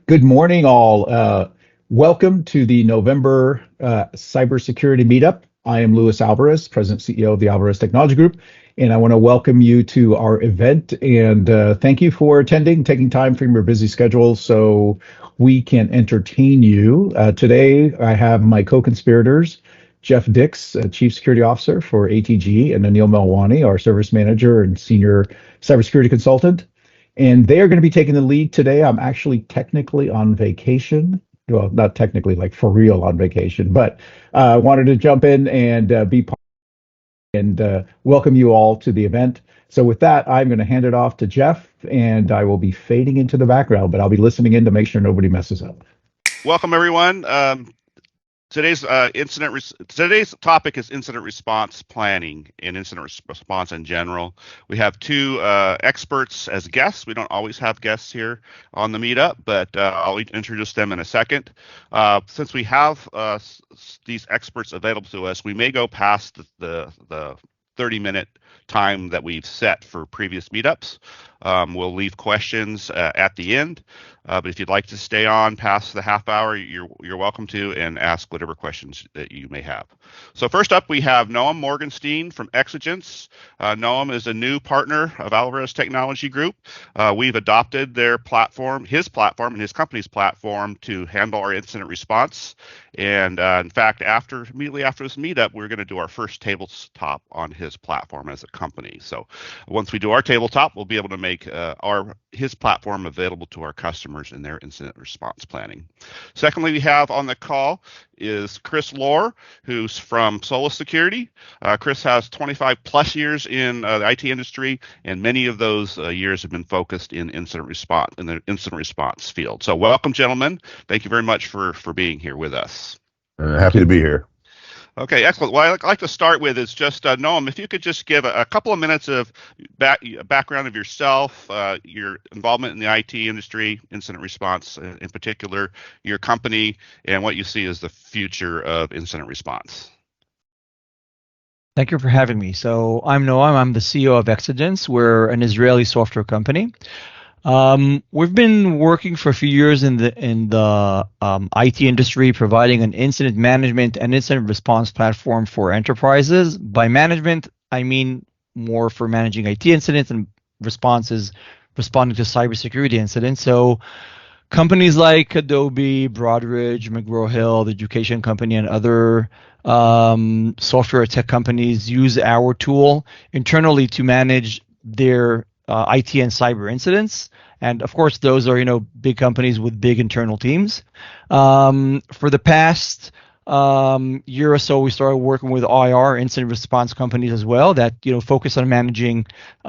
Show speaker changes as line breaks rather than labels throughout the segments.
Good morning, all. Welcome to the November Cybersecurity Meetup. I am Luis Alvarez, President and CEO of the Alvarez Technology Group, and I want to welcome you to our event and thank you for attending, taking time from your busy schedule so we can entertain you. Today, I have my co-conspirators, Jeff Dix, Chief Security Officer for ATG, and Anil Melwani, our Service Manager and Senior Cybersecurity Consultant. And they are going to be taking the lead today. I'm actually technically on vacation. Well, not technically, like for real on vacation, but I wanted to jump in and be part and welcome you all to the event. So with that, I'm going to hand it off to Jeff, and I will be fading into the background, but I'll be listening in to make sure nobody messes up.
Welcome, everyone. Today's topic is incident response planning and incident response in general. We have two experts as guests. We don't always have guests here on the meetup, but I'll introduce them in a second. Since we have these experts available to us, we may go past the 30-minute time that we've set for previous meetups. We'll leave questions at the end, but if you'd like to stay on past the half hour, you're welcome to and ask whatever questions that you may have. So first up, we have Noam Morgenstein from Exigence. Noam is a new partner of Alvarez Technology Group. We've adopted their platform, his platform, and his company's platform to handle our incident response. And in fact, immediately after this meetup, we're going to do our first tabletop on his platform as a company. So once we do our tabletop, we'll be able to make his platform available to our customers in their incident response planning. Secondly, we have on the call is Chris Lohr, who's from Solus Security. Chris has 25 plus years in the IT industry, and many of those years have been focused in the incident response field. So welcome, gentlemen. Thank you very much for being here with us.
Happy to be here.
Okay, excellent. What I'd like to start with is just, Noam, if you could just give a couple of minutes of background of yourself, your involvement in the IT industry, incident response in particular, your company, and what you see as the future of incident response.
Thank you for having me. So I'm Noam. I'm the CEO of Exigence. We're an Israeli software company. We've been working for a few years in the IT industry, providing an incident management and incident response platform for enterprises. By management, I mean more for managing IT incidents, and responses responding to cybersecurity incidents. So companies like Adobe, Broadridge, McGraw-Hill, the education company, and other software tech companies use our tool internally to manage their IT and cyber incidents. And of course, those are, big companies with big internal teams. For the past year or so, we started working with IR, incident response companies as well, that, focus on managing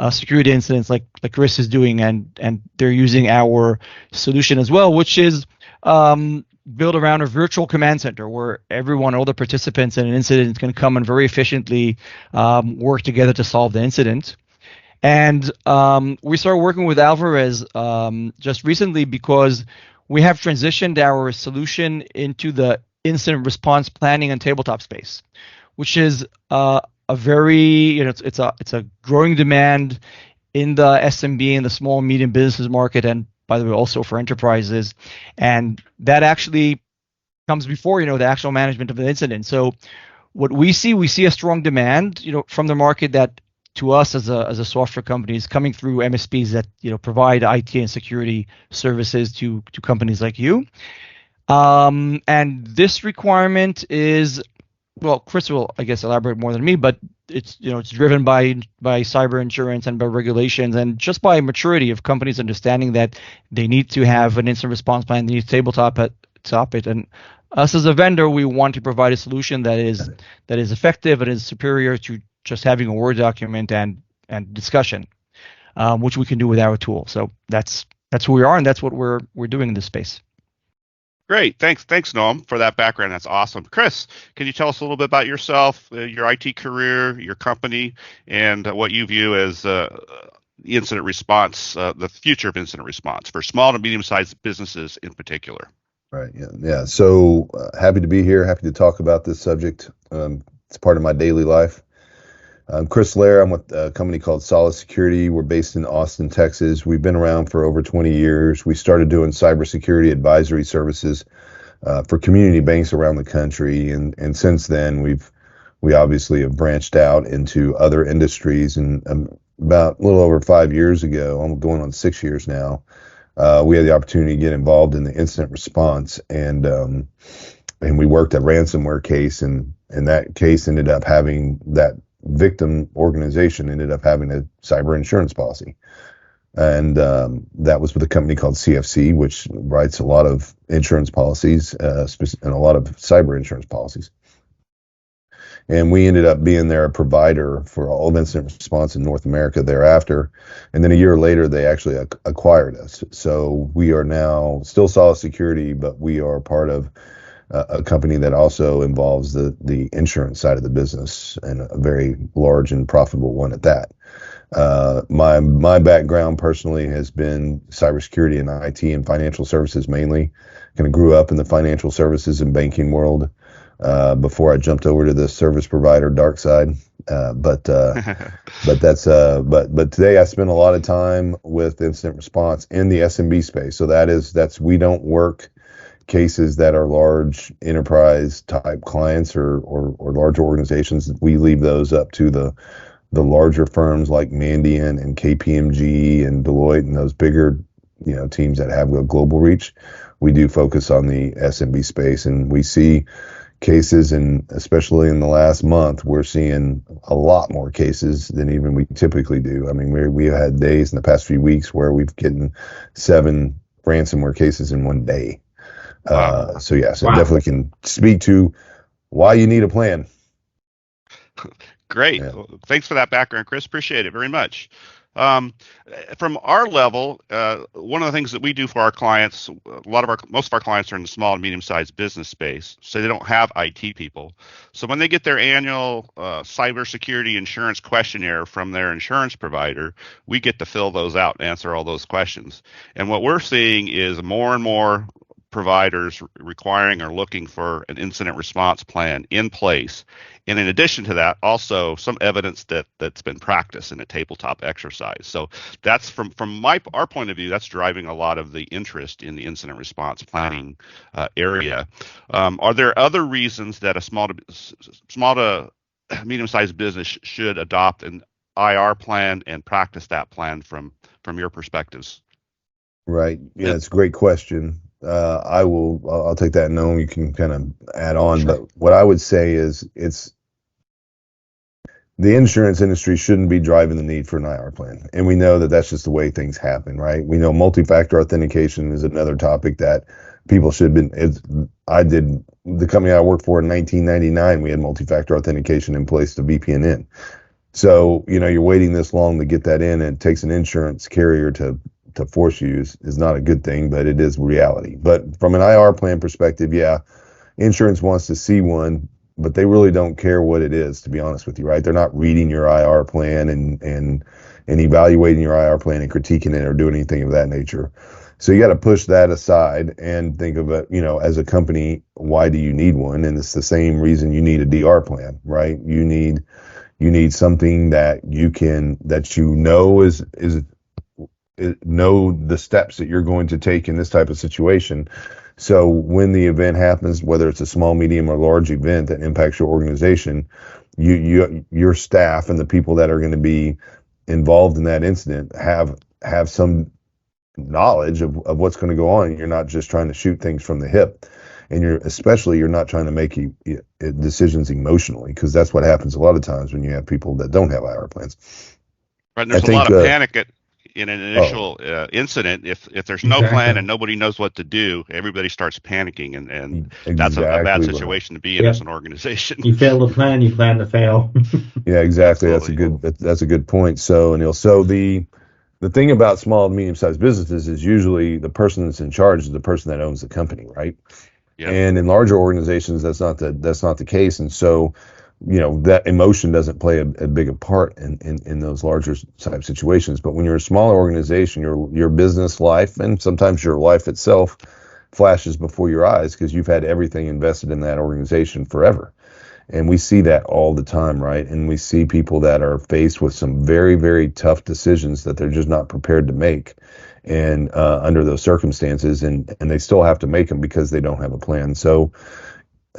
security incidents like Chris is doing, and they're using our solution as well, which is built around a virtual command center where all the participants in an incident can come and very efficiently work together to solve the incident. And we started working with Alvarez just recently because we have transitioned our solution into the incident response planning and tabletop space, which is a very, it's a growing demand in the SMB and the small and medium businesses market, and by the way, also for enterprises. And that actually comes before, the actual management of the incident. So what we see a strong demand, from the market that to us as a software company is coming through MSPs that provide IT and security services to companies like you. And this requirement is, well, Chris will, I guess, elaborate more than me, but it's it's driven by cyber insurance and by regulations and just by maturity of companies understanding that they need to have an incident response plan, they need to tabletop it. And us as a vendor, we want to provide a solution that is effective and is superior to just having a Word document and discussion, which we can do with our tool. So that's who we are, and that's what we're doing in this space.
Great, thanks, Noam, for that background. That's awesome. Chris, can you tell us a little bit about yourself, your IT career, your company, and what you view as incident response, the future of incident response for small to medium-sized businesses in particular?
Right. Yeah. So happy to be here. Happy to talk about this subject. It's part of my daily life. I'm Chris Lair. I'm with a company called Cybersecurity. We're based in Austin, Texas. We've been around for over 20 years. We started doing cybersecurity advisory services for community banks around the country, and since then we obviously have branched out into other industries. And about a little over 5 years ago, I'm going on 6 years now, we had the opportunity to get involved in the incident response, and we worked a ransomware case, and that case ended up having that victim organization ended up having a cyber insurance policy. And that was with a company called CFC, which writes a lot of insurance policies and a lot of cyber insurance policies. And we ended up being their provider for all of incident response in North America thereafter. And then a year later, they actually acquired us. So we are now still Solid Security, but we are part of a company that also involves the insurance side of the business, and a very large and profitable one at that. My background personally has been cybersecurity and IT and financial services mainly. Kind of grew up in the financial services and banking world before I jumped over to the service provider dark side. But today I spend a lot of time with incident response in the SMB space. So we don't work cases that are large enterprise type clients or large organizations. We leave those up to the larger firms like Mandiant and KPMG and Deloitte and those bigger teams that have a global reach. We do focus on the SMB space, and we see cases, and especially in the last month, we're seeing a lot more cases than even we typically do. I mean, we had days in the past few weeks where we've gotten 7 ransomware cases in one day.
Wow.
So definitely can speak to why you need a plan.
Great.
Yeah.
Well, thanks for that background, Chris. Appreciate it very much. From our level, one of the things that we do for our clients, most of our clients are in the small and medium-sized business space, so they don't have IT people. So when they get their annual cybersecurity insurance questionnaire from their insurance provider, we get to fill those out and answer all those questions. And what we're seeing is more and more providers requiring or looking for an incident response plan in place. And in addition to that, also some evidence that's been practiced in a tabletop exercise. So that's from our point of view, that's driving a lot of the interest in the incident response planning area. Are there other reasons that a small to medium-sized business should adopt an IR plan and practice that plan from your perspectives?
Right. Yeah, it's a great question. I'll take that. No, you can kind of add on,
Sure.
But what I would say is the insurance industry shouldn't be driving the need for an IR plan. And we know that that's just the way things happen, right? We know multi-factor authentication is another topic that people should have been. The company I worked for in 1999, we had multi-factor authentication in place to VPN in. So, you're waiting this long to get that in, and it takes an insurance carrier to force you is not a good thing, but it is reality. But from an IR plan perspective, yeah, insurance wants to see one, but they really don't care what it is, to be honest with you, right? They're not reading your IR plan and evaluating your IR plan and critiquing it or doing anything of that nature. So you got to push that aside and think of it, as a company, why do you need one? And it's the same reason you need a DR plan, right? You need something that know the steps that you're going to take in this type of situation. So when the event happens, whether it's a small, medium, or large event that impacts your organization, your staff and the people that are going to be involved in that incident have some knowledge of what's going to go on. You're not just trying to shoot things from the hip, and you're not trying to make decisions emotionally, because that's what happens a lot of times when you have people that don't have IR plans.
Right, and there's a lot of panic in an initial incident. If there's no plan and nobody knows what to do, everybody starts panicking, and that's a bad situation to be in as an organization.
You fail to plan, you plan to fail.
Yeah, exactly.
Absolutely.
That's a good point. So, Neil, the thing about small and medium-sized businesses is usually the person that's in charge is the person that owns the company, right?
Yeah.
And in larger organizations, that's not the case. And so, that emotion doesn't play a big part in those larger type situations. But when you're a smaller organization, your business life and sometimes your life itself flashes before your eyes, because you've had everything invested in that organization forever. And we see that all the time, right? And we see people that are faced with some very, very tough decisions that they're just not prepared to make, and under those circumstances, and they still have to make them because they don't have a plan. So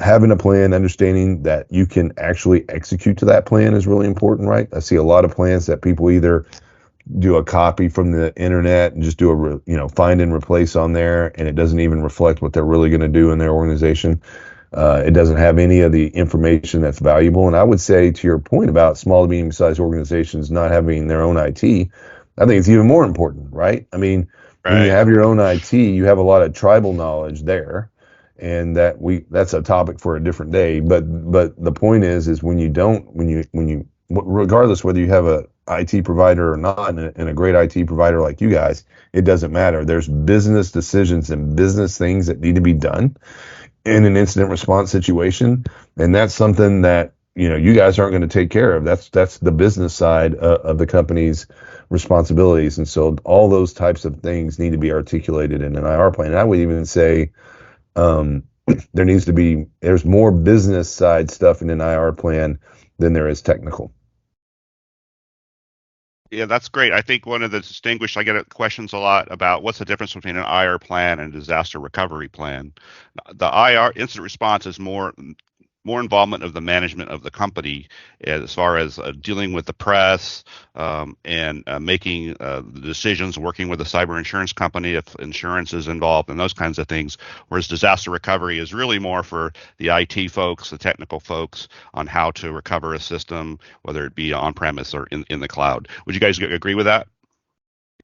having a plan, understanding that you can actually execute to that plan is really important, right? I see a lot of plans that people either do a copy from the internet and just do find and replace on there, and it doesn't even reflect what they're really going to do in their organization. It doesn't have any of the information that's valuable. And I would say, to your point about small to medium sized organizations not having their own IT, I think it's even more important, right? I mean, when you have your own IT, you have a lot of tribal knowledge there, and that's a topic for a different day. But the point is when you regardless whether you have a IT provider or not, and a great IT provider like you guys, it doesn't matter. There's business decisions and business things that need to be done in an incident response situation, and that's something that you guys aren't going to take care of. That's the business side of the company's responsibilities, and so all those types of things need to be articulated in an IR plan. And I would even say there's more business side stuff in an IR plan than there is technical.
Yeah, that's great. I think one of the I get questions a lot about what's the difference between an IR plan and a disaster recovery plan. The IR, incident response, is more involvement of the management of the company as far as dealing with the press, and making the decisions, working with a cyber insurance company if insurance is involved, and those kinds of things. Whereas disaster recovery is really more for the IT folks, the technical folks, on how to recover a system, whether it be on premise or in the cloud. Would you guys agree with that?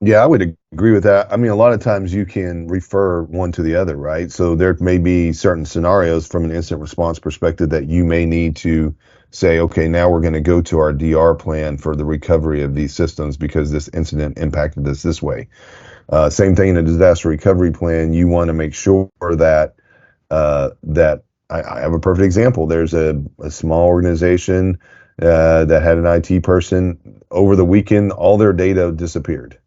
Yeah, I would agree with that. I mean, a lot of times you can refer one to the other, right? So there may be certain scenarios from an incident response perspective that you may need to say, okay, now we're going to go to our DR plan for the recovery of these systems because this incident impacted us this way. Same thing in a disaster recovery plan. You want to make sure that I have a perfect example. There's a small organization that had an IT person. Over the weekend, all their data disappeared.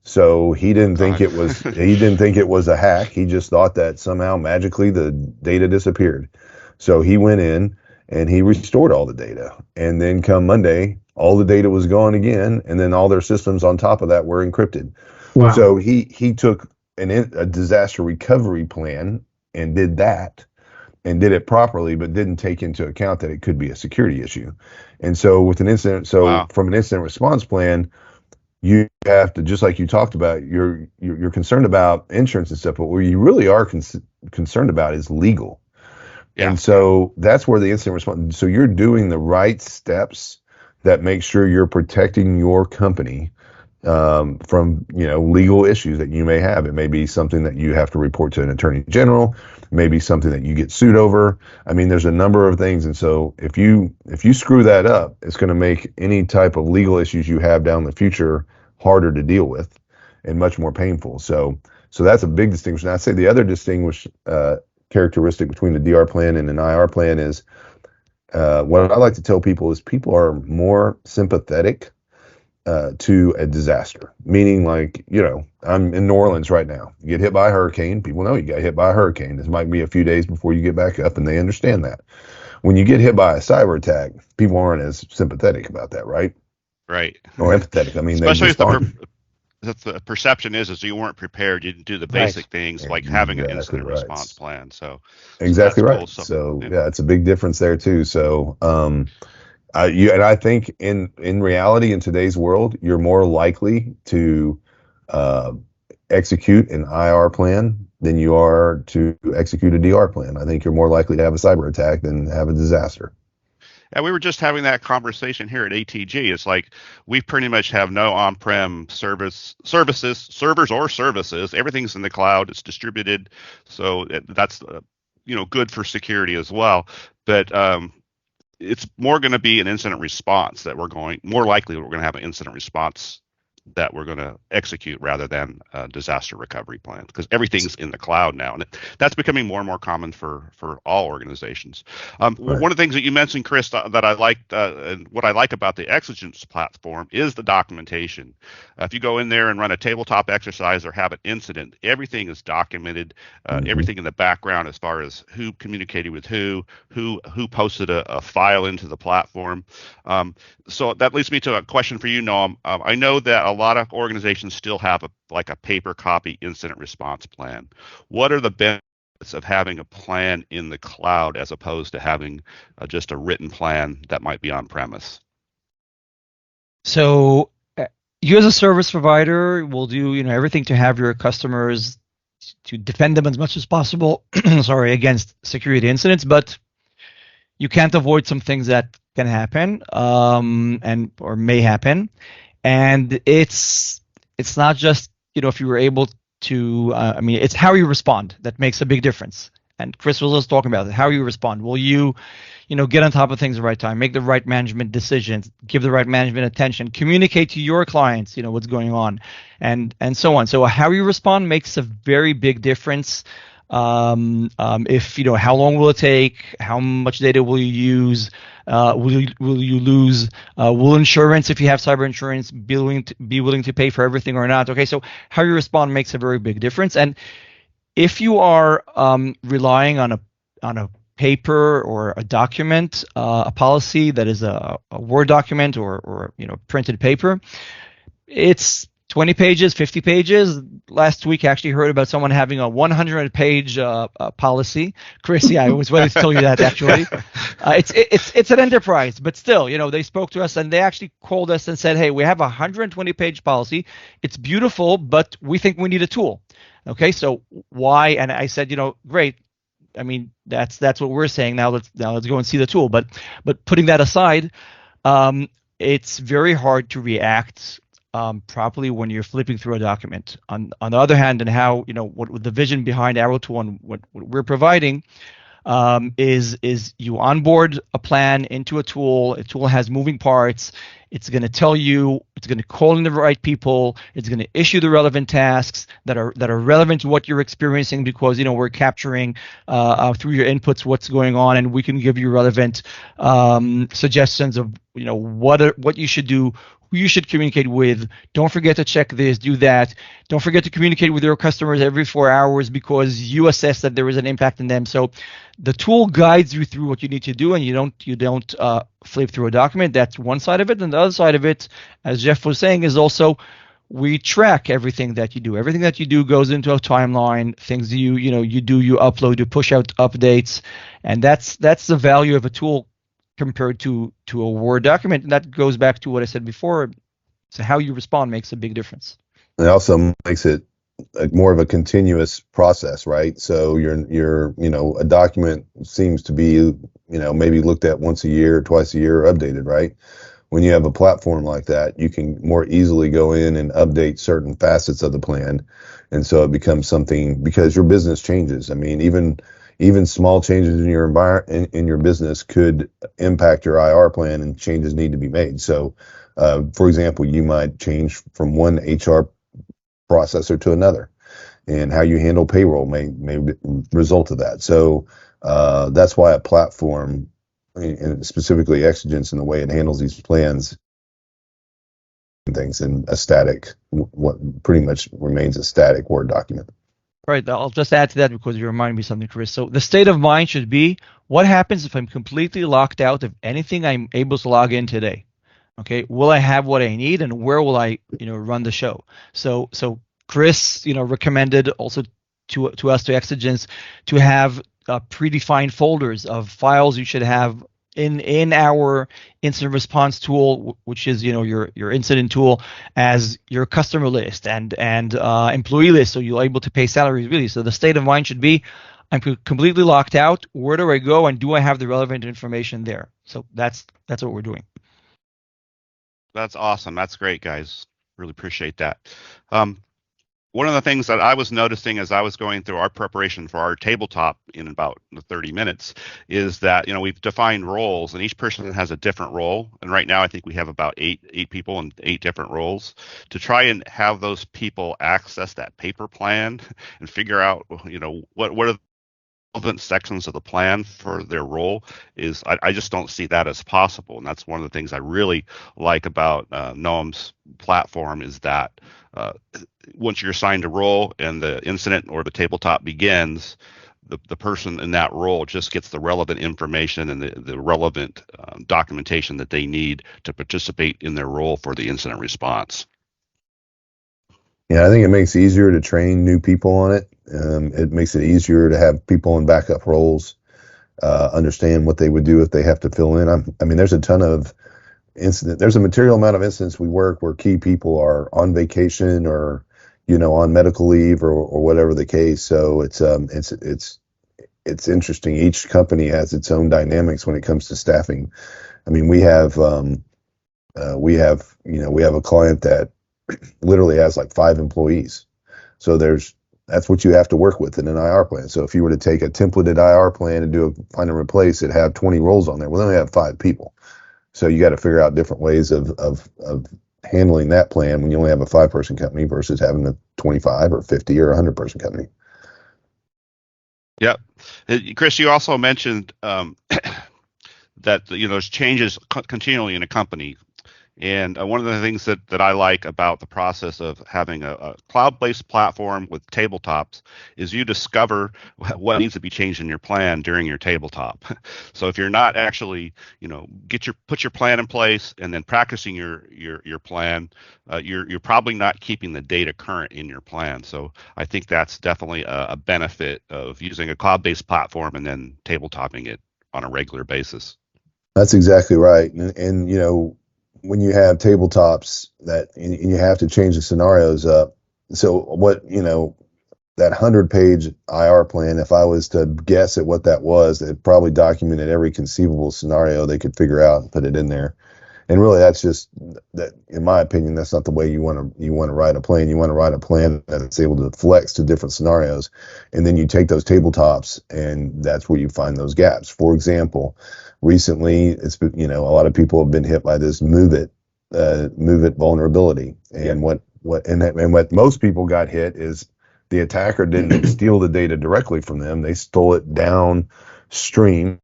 So he didn't think it was a hack. He just thought that somehow magically the data disappeared. So he went in and he restored all the data. And then come Monday, all the data was gone again, and then all their systems on top of that were encrypted.
Wow.
So he took a disaster recovery plan and did that, and did it properly, but didn't take into account that it could be a security issue. And so with an incident, from an incident response plan, you have to, just like you talked about, you're concerned about insurance and stuff, but what you really are concerned about is legal. Yeah. And so that's where the incident response, so you're doing the right steps that make sure you're protecting your company from legal issues that you may have. It may be something that you have to report to an attorney general, maybe something that you get sued over. I mean, there's a number of things, and so if you screw that up, it's going to make any type of legal issues you have down the future harder to deal with and much more painful. So that's a big distinction. I'd say the other distinguished characteristic between the DR plan and an IR plan is what I like to tell people is people are more sympathetic to a disaster, meaning like, I'm in New Orleans right now. You get hit by a hurricane. People know you got hit by a hurricane. This might be a few days before you get back up, and they understand that. When you get hit by a cyber attack, people aren't as sympathetic about that, right?
Right.
Or empathetic. I mean,
especially if the perception is you weren't prepared. You didn't do the basic things like having an incident response plan. So
exactly right.
Cool.
So yeah, it's a big difference there too. So and I think in reality, in today's world, you're more likely to execute an IR plan than you are to execute a DR plan. I think you're more likely to have a cyber attack than have a disaster.
And we were just having that conversation here at ATG. It's like we pretty much have no on-prem servers or services. Everything's in the cloud. It's distributed, so that's good for security as well. But it's more going to be an incident response that more likely we're going to have an incident response that we're going to execute rather than a disaster recovery plan, because everything's in the cloud now, and that's becoming more and more common for all organizations.
Right.
One of the things that you mentioned, Chris, that I liked, and what I like about the Exigence platform is the documentation. If you go in there and run a tabletop exercise or have an incident, everything is documented. Everything in the background as far as who communicated with who posted a file into the platform. So that leads me to a question for you, Noam. I know that a lot of organizations still have a paper copy incident response plan. What are the benefits of having a plan in the cloud as opposed to having just a written plan that might be on premise?
So you as a service provider will do everything to have your customers to defend them as much as possible sorry, against security incidents, but you can't avoid some things that can happen and or may happen. And it's not just if you were able to it's how you respond that makes a big difference. And Chris was just talking about it, how you respond. Will you get on top of things at the right time, make the right management decisions, give the right management attention, communicate to your clients what's going on, and so on. So how you respond makes a very big difference. If how long will it take, how much data will you use, will you lose, will insurance, if you have cyber insurance, be willing to pay for everything or not? Okay, so how you respond makes a very big difference. And if you are relying on a paper or a document, a policy that is a Word document or printed paper, it's 20 pages, 50 pages. Last week, I actually heard about someone having a 100-page policy. Chris, yeah, I was ready to tell you that, actually. It's an enterprise, but still, they spoke to us and they actually called us and said, hey, we have a 120-page policy. It's beautiful, but we think we need a tool. Okay, so why? And I said, great. I mean, that's what we're saying. Now let's go and see the tool. But putting that aside, it's very hard to react properly when you're flipping through a document. On the other hand, and how what the vision behind our tool and what we're providing is you onboard a plan into a tool. A tool has moving parts. It's going to tell you, it's going to call in the right people. It's going to issue the relevant tasks that are relevant to what you're experiencing, because we're capturing through your inputs what's going on, and we can give you relevant suggestions of what you should do, who you should communicate with. Don't forget to check this, do that. Don't forget to communicate with your customers every 4 hours because you assess that there is an impact in them. So the tool guides you through what you need to do, and you don't flip through a document. That's one side of it. And the other side of it, as Jeff was saying, is also we track everything that you do. Everything that you do goes into a timeline. Things you upload, you push out updates, and that's the value of a tool compared to a Word document. And that goes back to what I said before. So how you respond makes a big difference.
It also makes it more of a continuous process, right? So you're a document seems to be maybe looked at once a year, twice a year, updated, right? When you have a platform like that, you can more easily go in and update certain facets of the plan, and so it becomes something, because your business changes. I mean, even small changes in your environment, in your business, could impact your IR plan, and changes need to be made. So, for example, you might change from one HR processor to another, and how you handle payroll may result of that. So that's why a platform, and specifically Exigence, and the way it handles these plans and things in a static, what pretty much remains a static Word document.
Right. I'll just add to that because you reminded me something, Chris. So the state of mind should be, what happens if I'm completely locked out of anything I'm able to log in today? Okay. Will I have what I need, and where will I, run the show? So Chris, recommended also to us, to Exigence, to have predefined folders of files you should have in our incident response tool, which is your incident tool, as your customer list and employee list, so you're able to pay salaries really. So the state of mind should be, I'm completely locked out. Where do I go, and do I have the relevant information there? So that's what we're doing.
That's awesome. That's great, guys. Really appreciate that. one of the things that I was noticing as I was going through our preparation for our tabletop in about 30 minutes is that, we've defined roles and each person has a different role. And right now I think we have about eight people in 8 different roles. To try and have those people access that paper plan and figure out, what are relevant sections of the plan for their role is I just don't see that as possible. And that's one of the things I really like about Noam's platform is that once you're assigned a role and the incident or the tabletop begins, the person in that role just gets the relevant information and the relevant documentation that they need to participate in their role for the incident response.
Yeah, I think it makes it easier to train new people on it. It makes it easier to have people in backup roles understand what they would do if they have to fill in. I mean, there's a ton of there's a material amount of incidents we work where key people are on vacation or, on medical leave or whatever the case. So it's interesting. Each company has its own dynamics when it comes to staffing. I mean, we have a client that literally has like 5 employees. So that's what you have to work with in an IR plan. So if you were to take a templated IR plan and do a find and replace, it'd have 20 roles on there. Well, then we have 5 people. So you got to figure out different ways of handling that plan when you only have a 5-person company versus having a 25 or 50 or 100-person company.
Yep. Chris, you also mentioned that there's changes continually in a company. And one of the things that I like about the process of having a cloud-based platform with tabletops is you discover what needs to be changed in your plan during your tabletop. So if you're not actually, put your plan in place and then practicing your plan, you're probably not keeping the data current in your plan. So I think that's definitely a benefit of using a cloud-based platform and then tabletopping it on a regular basis.
That's exactly right. And when you have tabletops and you have to change the scenarios up. So what, that 100-page IR plan, if I was to guess at what that was, it probably documented every conceivable scenario they could figure out and put it in there. And really, that's just that, in my opinion, that's not the way you want to write a plan. You want to write a plan that's able to flex to different scenarios. And then you take those tabletops and that's where you find those gaps. For example, recently, it's been, a lot of people have been hit by this move it vulnerability. And what most people got hit is the attacker didn't steal the data directly from them. They stole it downstream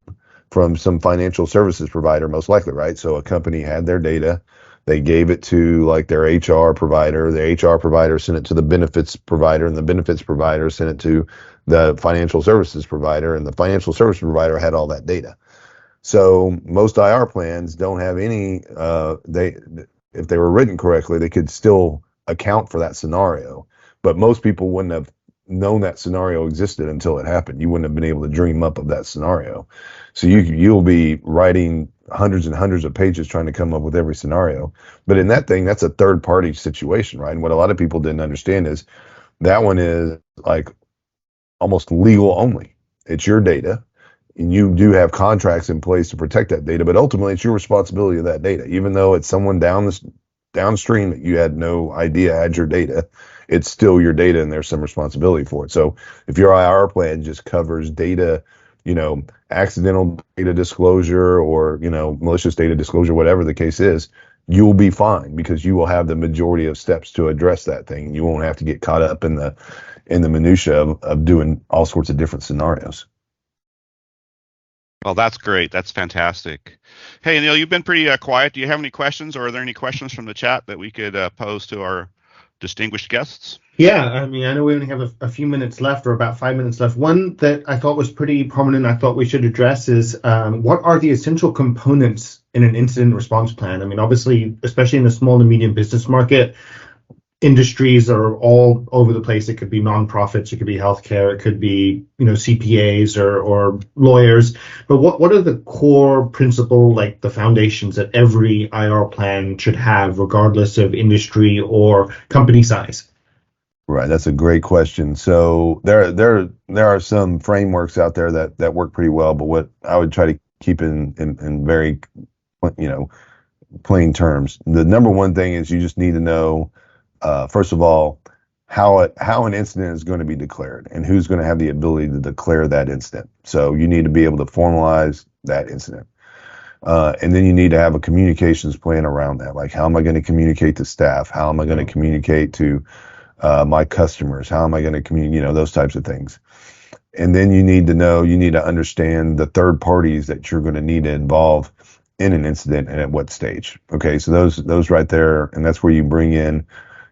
from some financial services provider, most likely, right? So a company had their data. They gave it to like their HR provider. The HR provider sent it to the benefits provider, and the benefits provider sent it to the financial services provider, and the financial service provider had all that data. So most IR plans don't have any, if they were written correctly, they could still account for that scenario. But most people wouldn't have known that scenario existed until it happened. You wouldn't have been able to dream up of that scenario. So you'll be writing hundreds and hundreds of pages trying to come up with every scenario. But in that thing, that's a third party situation, right? And what a lot of people didn't understand is that one is like almost legal only. It's your data. And you do have contracts in place to protect that data, but ultimately it's your responsibility of that data. Even though it's someone downstream that you had no idea had your data, it's still your data and there's some responsibility for it. So if your IR plan just covers data, accidental data disclosure or, malicious data disclosure, whatever the case is, you'll be fine because you will have the majority of steps to address that thing. You won't have to get caught up in the minutia of doing all sorts of different scenarios.
Well, that's great. That's fantastic. Hey, Neil, you've been pretty quiet. Do you have any questions, or are there any questions from the chat that we could pose to our distinguished guests?
Yeah, I mean, I know we only have a few minutes left, or about 5 minutes left. One that I thought was pretty prominent, I thought we should address is what are the essential components in an incident response plan? I mean, obviously, especially in the small and medium business market, industries are all over the place. It could be nonprofits, it could be healthcare, it could be CPAs or lawyers. But what are the core principle, like the foundations that every IR plan should have, regardless of industry or company size?
Right, that's a great question. So there are some frameworks out there that work pretty well, but what I would try to keep in very plain terms. The number one thing is you just need to know, first of all, how an incident is going to be declared and who's going to have the ability to declare that incident. So you need to be able to formalize that incident. And then you need to have a communications plan around that. Like, how am I going to communicate to staff? How am I going to communicate to my customers? How am I going to communicate, those types of things. And then you need to understand the third parties that you're going to need to involve in an incident and at what stage. Okay. So those right there. And that's where you bring in,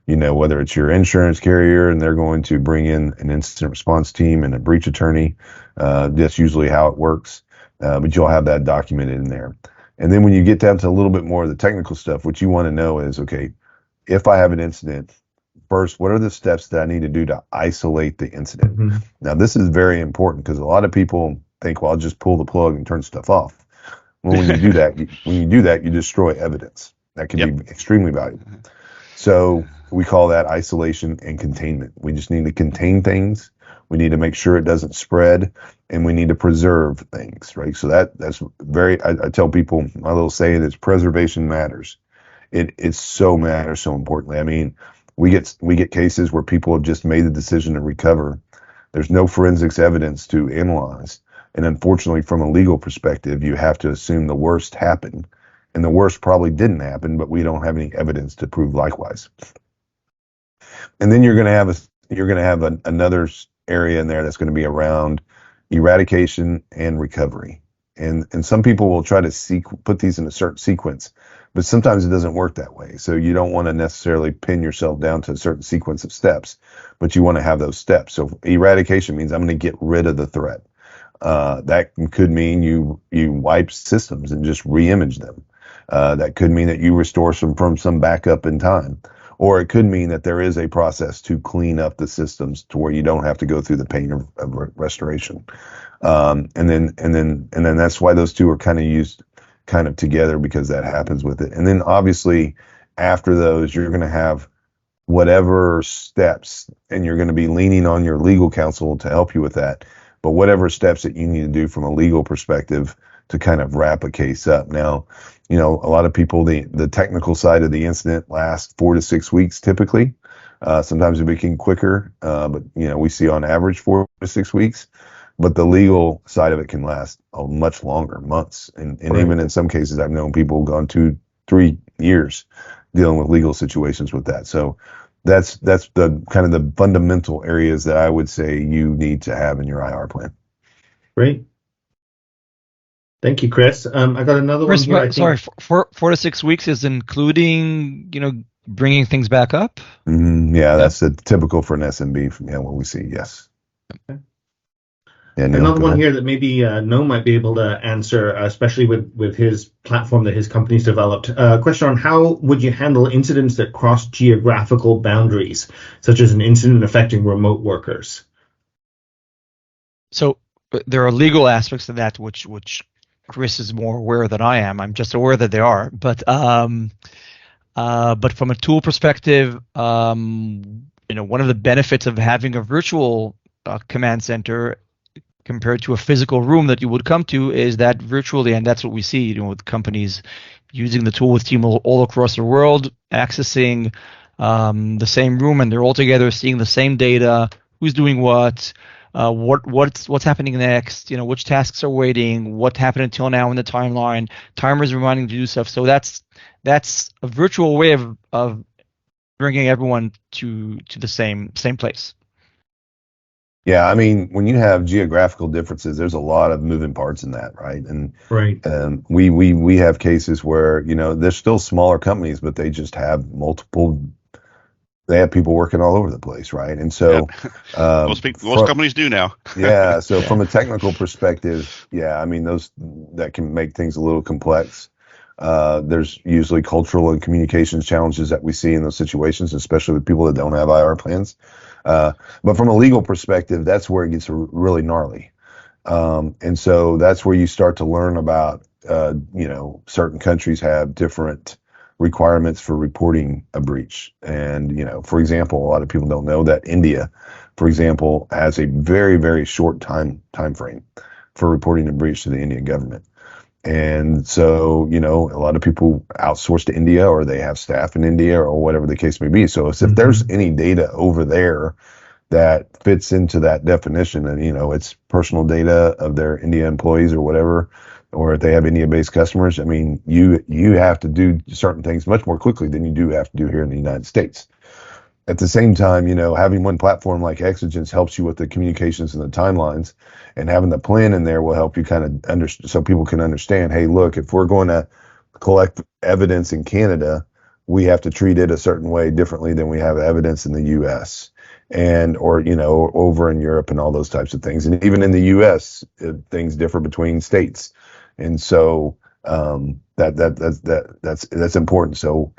whether it's your insurance carrier and they're going to bring in an incident response team and a breach attorney. That's usually how it works. But you'll have that documented in there. And then when you get down to a little bit more of the technical stuff, what you want to know is, okay, if I have an incident, first, what are the steps that I need to do to isolate the incident?
Mm-hmm.
Now, this is very important because a lot of people think, well, I'll just pull the plug and turn stuff off. Well, when you do that, you destroy evidence that can be extremely valuable. So we call that isolation and containment. We just need to contain things. We need to make sure it doesn't spread, and we need to preserve things, right? So that's very, I tell people, my little saying is preservation matters. It so matters so importantly. I mean, we get cases where people have just made the decision to recover. There's no forensics evidence to analyze. And unfortunately, from a legal perspective, you have to assume the worst happened. And the worst probably didn't happen, but we don't have any evidence to prove likewise. And then you're going to have another area in there that's going to be around eradication and recovery. And some people will try to put these in a certain sequence, but sometimes it doesn't work that way. So you don't want to necessarily pin yourself down to a certain sequence of steps, but you want to have those steps. So eradication means I'm going to get rid of the threat. That could mean you wipe systems and just re-image them. That could mean that you restore from some backup in time. Or it could mean that there is a process to clean up the systems to where you don't have to go through the pain of restoration. And then that's why those two are kind of used kind of together, because that happens with it. And then obviously after those, you're going to have whatever steps, and you're going to be leaning on your legal counsel to help you with that. But whatever steps that you need to do from a legal perspective to kind of wrap a case up. Now, a lot of people, the technical side of the incident lasts 4 to 6 weeks typically. Sometimes it became quicker, but we see on average 4 to 6 weeks. But the legal side of it can last much longer, months, and right. Even in some cases, I've known people who've gone 2-3 years dealing with legal situations with that. So that's the kind of the fundamental areas that I would say you need to have in your IR plan.
Great. Thank you, Chris. I got another
Chris,
one here.
Sorry, 4 to 6 weeks is including, bringing things back up?
Mm-hmm. Yeah, that's typical for an SMB. What we see, yes.
Okay.
Yeah,
another one here that maybe Noam might be able to answer, especially with his platform that his company's developed. Question on how would you handle incidents that cross geographical boundaries, such as an incident affecting remote workers?
So there are legal aspects of that which Chris is more aware than I am. I'm just aware that they are. But from a tool perspective, one of the benefits of having a virtual command center compared to a physical room that you would come to is that virtually, and that's what we see, with companies using the tool with team all across the world, accessing the same room, and they're all together seeing the same data, who's doing what's happening next, which tasks are waiting, what happened until now in the timeline, timers reminding to do stuff. So that's a virtual way of bringing everyone to the same place.
Yeah, I mean, when you have geographical differences, there's a lot of moving parts in that, right? And
right.
We have cases where they're still smaller companies, but they just have multiple. They have people working all over the place, right? And so
most companies do now.
Yeah. So from a technical perspective, I mean, that can make things a little complex. There's usually cultural and communications challenges that we see in those situations, especially with people that don't have IR plans. But from a legal perspective, that's where it gets really gnarly. And so that's where you start to learn about, certain countries have different requirements for reporting a breach. And, for example, a lot of people don't know that India, for example, has a very, very short time frame for reporting a breach to the Indian government. And so, a lot of people outsource to India, or they have staff in India, or whatever the case may be. So if there's any data over there that fits into that definition, and it's personal data of their India employees or whatever, or if they have India-based customers, I mean, you have to do certain things much more quickly than you do have to do here in the United States. At the same time, having one platform like Exigence helps you with the communications and the timelines, and having the plan in there will help you kind of so people can understand, hey, look, if we're going to collect evidence in Canada, we have to treat it a certain way differently than we have evidence in the US or over in Europe and all those types of things. And even in the US, things differ between states. And so that's important. So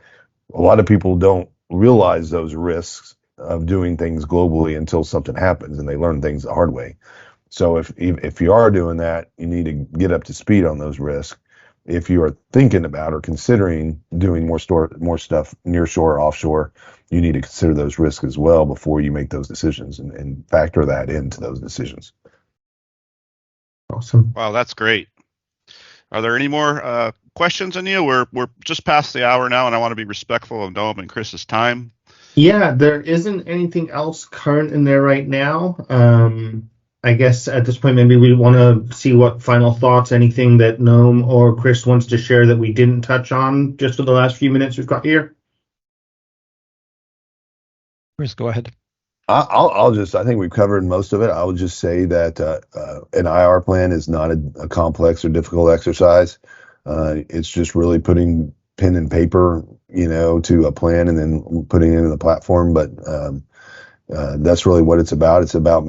a lot of people don't realize those risks of doing things globally until something happens, and they learn things the hard way. So if you are doing that, you need to get up to speed on those risks. If you are thinking about or considering doing more stuff near shore or offshore, you need to consider those risks as well before you make those decisions, and factor that into those decisions.
Awesome.
Wow, that's great. Are there any more questions, Anil? We're just past the hour now, and I want to be respectful of Noam and Chris's time.
Yeah, there isn't anything else current in there right now. I guess at this point, maybe we want to see what final thoughts, anything that Noam or Chris wants to share that we didn't touch on just for the last few minutes we've got here.
Chris, go ahead.
I think we've covered most of it. I would just say that an IR plan is not a complex or difficult exercise. It's just really putting pen and paper, to a plan, and then putting it in the platform. But that's really what it's about. It's about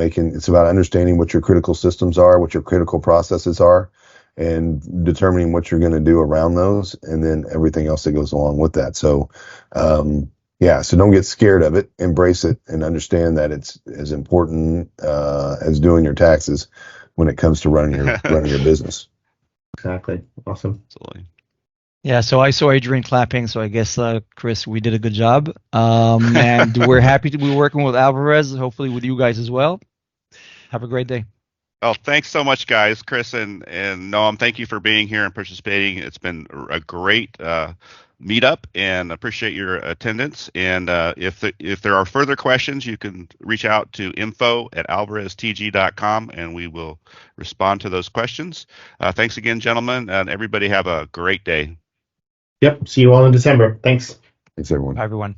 understanding what your critical systems are, what your critical processes are, and determining what you're going to do around those, and then everything else that goes along with that. So, so don't get scared of it. Embrace it and understand that it's as important as doing your taxes when it comes to running your business.
Exactly. Awesome.
Absolutely.
Yeah, so I saw Adrian clapping, so I guess, Chris, we did a good job. And we're happy to be working with Alvarez, hopefully with you guys as well. Have a great day.
Oh, thanks so much, guys. Chris and Noam, thank you for being here and participating. It's been a great meetup, and appreciate your attendance. And if there are further questions, you can reach out to info@alvareztg.com, and we will respond to those questions. Thanks again, gentlemen, and everybody have a great day.
Yep. See you all in December. Thanks.
Thanks, everyone.
Bye, everyone.